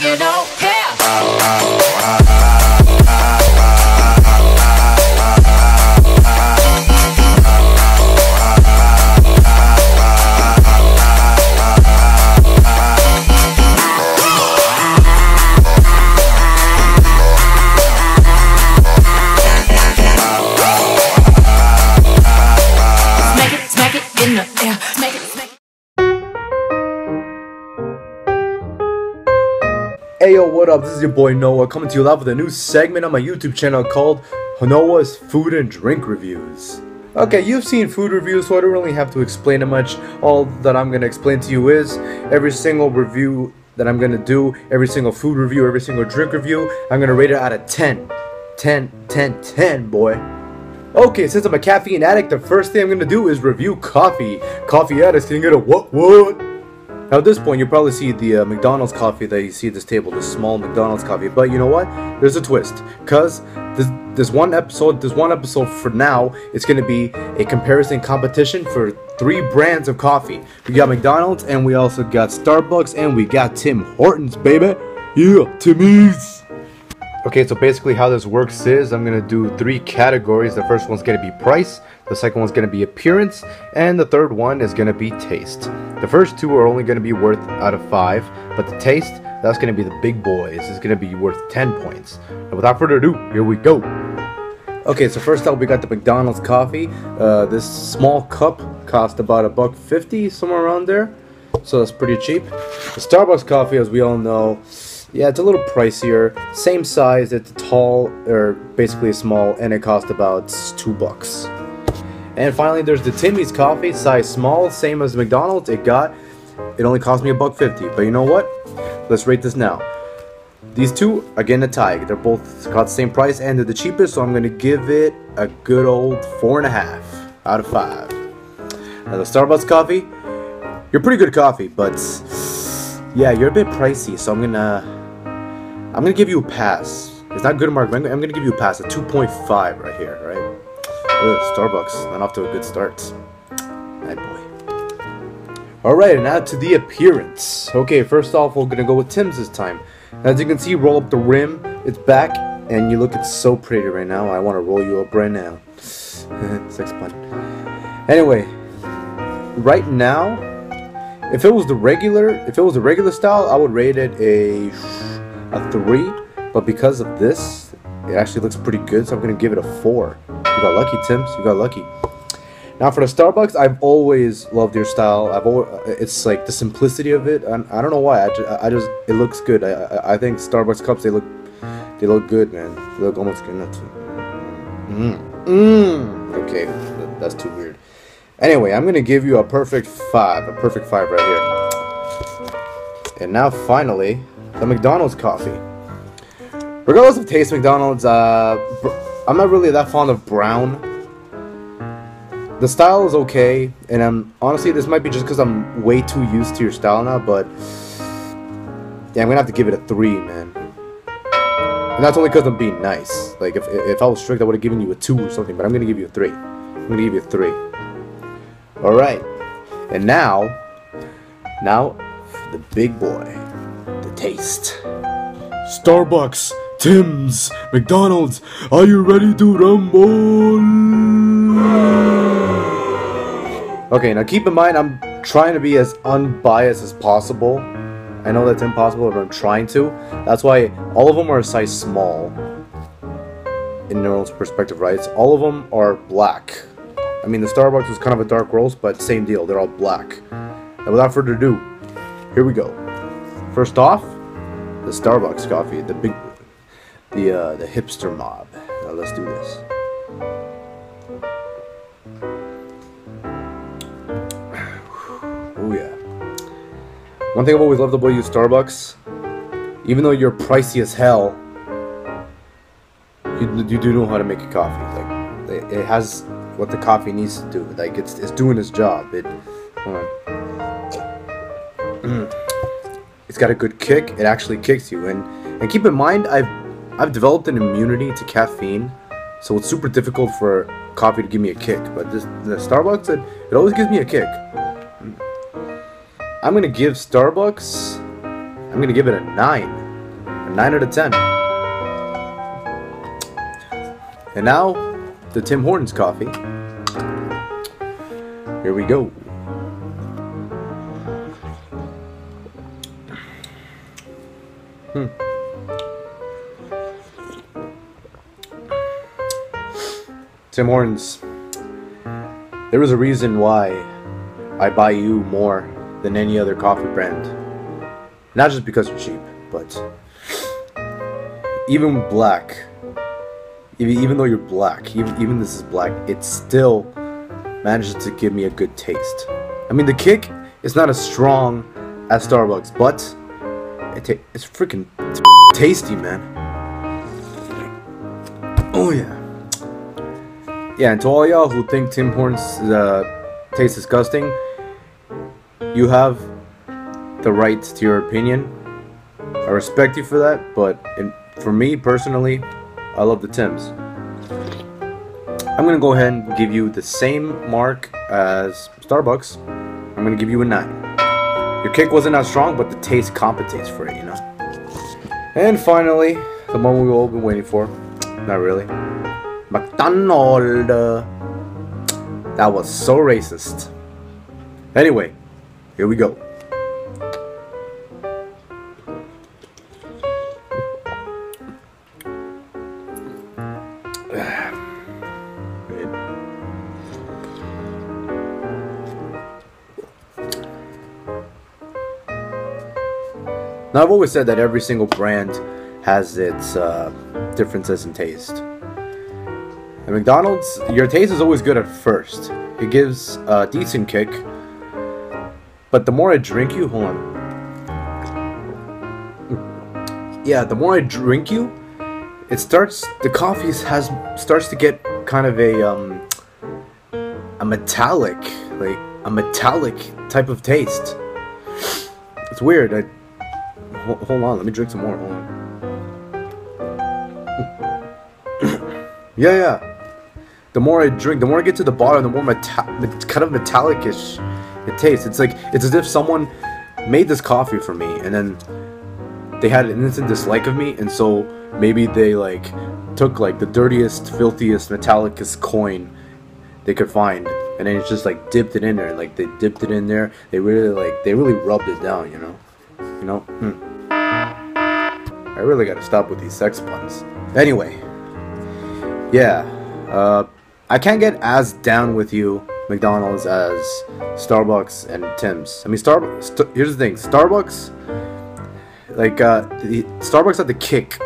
you don't care. Smack it in the air. Smack it. Hey yo, what up? This is your boy Noah coming to you live with a new segment on my YouTube channel called Noah's Food and Drink Reviews. Okay, you've seen food reviews, so I don't really have to explain it much. All that I'm going to explain to you is every single review that I'm going to do, every single food review, every single drink review, I'm going to rate it out of 10. 10, boy. Okay, since I'm a caffeine addict, the first thing I'm going to do is review coffee. Coffee addicts can get a what? Now at this point, you'll probably see the McDonald's coffee that you see at this table, the small McDonald's coffee. But you know what? There's a twist, cause this one episode for now, it's gonna be a comparison competition for 3 brands of coffee. We got McDonald's, and we also got Starbucks, and we got Tim Hortons, baby. Yeah, Timmy's. Okay, so basically how this works is I'm gonna do 3 categories. The first one's gonna be price. The second one's going to be appearance, and the third one is going to be taste. The first 2 are only going to be worth out of 5, but the taste, that's going to be the big boys. It's going to be worth 10 points. And without further ado, here we go. Okay, so first up we got the McDonald's coffee. This small cup cost about $1.50, somewhere around there. So that's pretty cheap. The Starbucks coffee, as we all know, yeah, it's a little pricier. Same size, it's tall, or basically small, and it cost about $2. And finally, there's the Timmy's coffee, size small, same as McDonald's. It only cost me $1.50. But you know what? Let's rate this now. These two are getting a tie. They're both got the same price, and they're the cheapest, so I'm gonna give it a good old 4.5 out of 5. Now the Starbucks coffee, you're pretty good coffee, but yeah, you're a bit pricey, so I'm gonna give you a pass. It's not good, Mark. I'm gonna give you a pass, a 2.5 right here, right? Starbucks, not off to a good start. That boy. Alright, and now to the appearance. Okay, first off, we're gonna go with Tim's this time. As you can see, roll up the rim, it's back, and you look, it's so pretty right now. I want to roll you up right now. Sex pun. Anyway, right now, if it was the regular style, I would rate it a 3. But because of this, it actually looks pretty good, so I'm gonna give it a 4. You got lucky, Tims. You got lucky. Now for the Starbucks, I've always loved your style. It's like the simplicity of it, and I don't know why. I just it looks good. I think Starbucks cups, they look good, man. They look almost good enough. Okay, that's too weird. Anyway, I'm gonna give you a perfect 5. A perfect 5 right here. And now finally, the McDonald's coffee. Regardless of taste, McDonald's, I'm not really that fond of brown. The style is okay, and honestly, this might be just because I'm way too used to your style now, but yeah, I'm gonna have to give it a 3, man. And that's only because I'm being nice. Like, if I was strict, I would have given you a 2 or something, but I'm gonna give you a 3. I'm gonna give you a 3. Alright, and now, the big boy, the taste. Starbucks, Tim's, McDonald's, are you ready to rumble? Okay, now keep in mind, I'm trying to be as unbiased as possible. I know that's impossible, but I'm trying to. That's why all of them are a size small. In their own perspective, right? All of them are black. I mean, the Starbucks was kind of a dark roast, but same deal. They're all black. And without further ado, here we go. First off, the Starbucks coffee, the hipster mob. Now let's do this. Oh yeah. One thing I've always loved about you, Starbucks, even though you're pricey as hell, you do know how to make a coffee. Like, it has what the coffee needs to do. Like, it's doing its job. It's got a good kick. It actually kicks you. And keep in mind, I've developed an immunity to caffeine, so it's super difficult for coffee to give me a kick. But the Starbucks, it always gives me a kick. I'm gonna give Starbucks, I'm gonna give it a 9. 9 out of 10. And now, the Tim Hortons coffee. Here we go. Tim Hortons. There is a reason why I buy you more than any other coffee brand. Not just because you're cheap, but even black. Even though you're black, even this is black, it still manages to give me a good taste. I mean, the kick is not as strong as Starbucks, but it's freaking tasty, man. Oh yeah. Yeah, and to all y'all who think Tim Hortons tastes disgusting, you have the right to your opinion. I respect you for that, but for me personally, I love the Tims. I'm gonna go ahead and give you the same mark as Starbucks. I'm gonna give you a 9. Your kick wasn't as strong, but the taste compensates for it, you know. And finally, the one we've all been waiting for. Not really. Macdonalds. That was so racist. Anyway, here we go. Now, I've always said that every single brand has its differences in taste. At McDonald's, your taste is always good at first. It gives a decent kick, but the more I drink you, hold on. Yeah, the more I drink you, the coffee starts to get kind of a metallic type of taste. It's weird. Hold on, let me drink some more. Hold on. Yeah. The more I drink, the more I get to the bottom, the more kind of metallic-ish it tastes. It's as if someone made this coffee for me, and then they had an instant dislike of me, and so maybe they took the dirtiest, filthiest, metallicest coin they could find, and then it's just dipped it in there, and they dipped it in there. They really rubbed it down, you know. I really gotta stop with these sex puns. Anyway, yeah, I can't get as down with you, McDonald's, as Starbucks and Tim's. I mean, here's the thing: Starbucks, Starbucks had the kick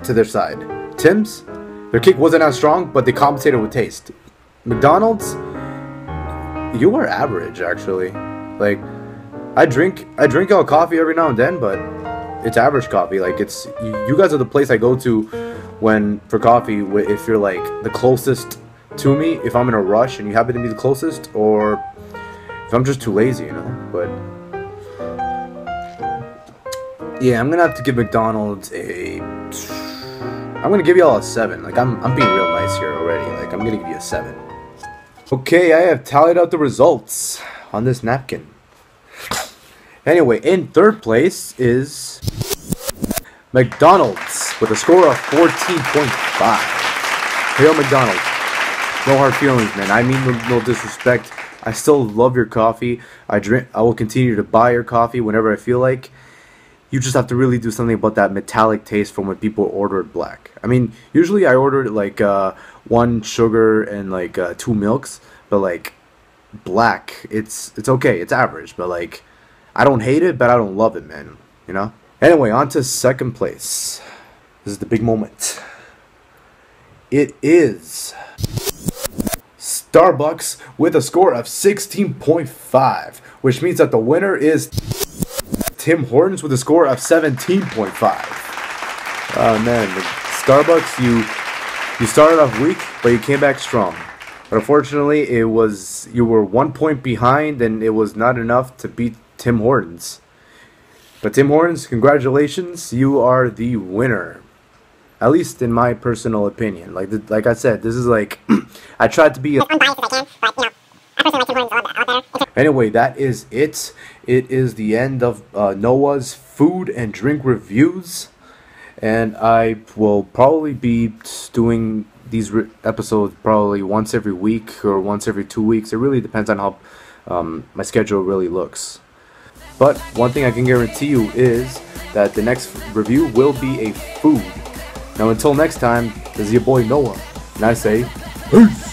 to their side. Tim's, their kick wasn't as strong, but they compensated with taste. McDonald's, you were average, actually. I drink y'all coffee every now and then, but it's average coffee. You guys are the place I go to for coffee if you're the closest to me, if I'm in a rush and you happen to be the closest, or if I'm just too lazy, you know. But yeah, I'm gonna have to give McDonald's I'm gonna give y'all a 7. I'm being real nice here already. I'm gonna give you a 7. Okay, I have tallied out the results on this napkin. Anyway, in third place is McDonald's with a score of 14.5. Hail McDonald's. No hard feelings, man. I mean no disrespect. I still love your coffee. I will continue to buy your coffee whenever I feel like. You just have to really do something about that metallic taste from when people order it black. I mean, usually I order it 1 sugar and 2 milks, but black, it's okay. It's average, but I don't hate it, but I don't love it, man. You know? Anyway, on to second place. This is the big moment. It is Starbucks with a score of 16.5, which means that the winner is Tim Hortons with a score of 17.5. Oh man, Starbucks, you started off weak, but you came back strong. But unfortunately, you were 1 point behind, and it was not enough to beat Tim Hortons. But Tim Hortons, congratulations, you are the winner. At least in my personal opinion. Like I said, this is I tried to be as unbiased as I can, but I personally like Tim Hortons a lot better. Anyway, that is it. It is the end of Noah's food and drink reviews, and I will probably be doing these episodes probably once every week or once every 2 weeks. It really depends on how my schedule really looks. But one thing I can guarantee you is that the next review will be a food. Now until next time, this is your boy Noah, and I say, peace!